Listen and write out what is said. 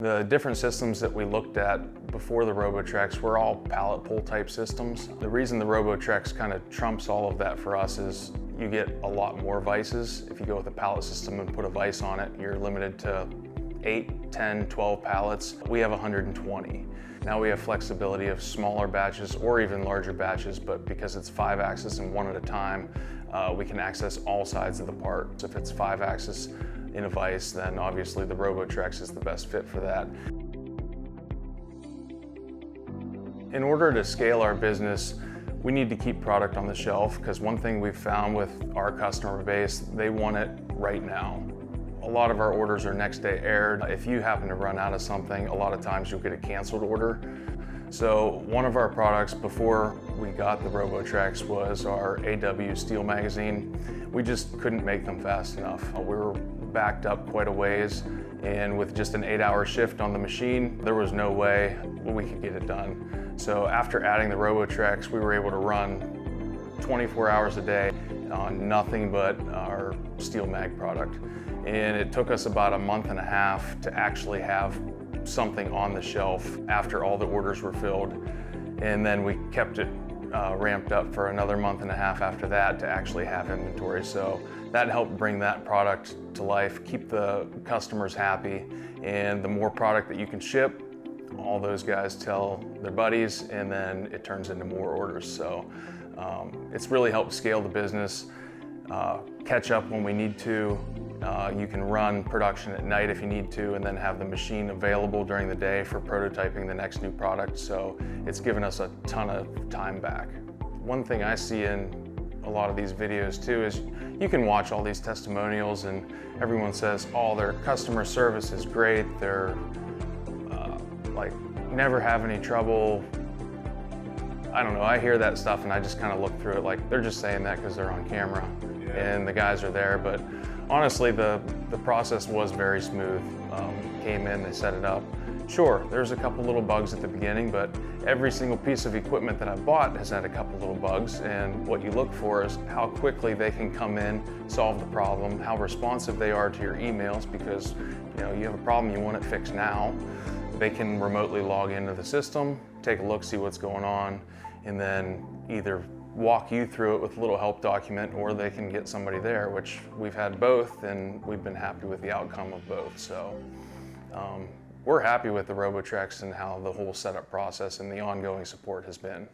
The different systems that we looked at before the RoboTrex were all pallet pull type systems. The reason the RoboTrex kind of trumps all of that for us is you get a lot more vices. If you go with a pallet system and put a vise on it, you're limited to 8, 10, 12 pallets. We have 120. Now we have flexibility of smaller batches or even larger batches, but because it's 5-axis and one at a time, we can access all sides of the part. So if it's 5-axis in a vise, then obviously the RoboTrex is the best fit for that. In order to scale our business, we need to keep product on the shelf, because one thing we've found with our customer base, they want it right now. A lot of our orders are next day aired. If you happen to run out of something, a lot of times you'll get a canceled order. So one of our products before we got the RoboTrex was our AW steel magazine. We just couldn't make them fast enough. We were backed up quite a ways, and with just an 8-hour shift on the machine, there was no way we could get it done. So after adding the RoboTrex, we were able to run 24 hours a day on nothing but our steel mag product. And it took us about a month and a half to actually have something on the shelf after all the orders were filled. And then we kept it ramped up for another month and a half after that to actually have inventory. So that helped bring that product to life, keep the customers happy. And the more product that you can ship, all those guys tell their buddies, and then it turns into more orders. So it's really helped scale the business, catch up when we need to. You can run production at night if you need to, and then have the machine available during the day for prototyping the next new product. So it's given us a ton of time back. One thing I see in a lot of these videos too is you can watch all these testimonials and everyone says, oh, their customer service is great. They're like never have any trouble. I don't know, I hear that stuff and I just kind of look through it like they're just saying that because they're on camera and the guys are there. But honestly, the process was very smooth. Came in, they set it up. Sure, there's a couple little bugs at the beginning, but every single piece of equipment that I've bought has had a couple little bugs, and what you look for is how quickly they can come in, solve the problem, how responsive they are to your emails, because you have a problem, you want it fixed now. They can remotely log into the system, take a look, see what's going on, and then either walk you through it with a little help document, or they can get somebody there, which we've had both, and we've been happy with the outcome of both. So we're happy with the RoboTrex and how the whole setup process and the ongoing support has been.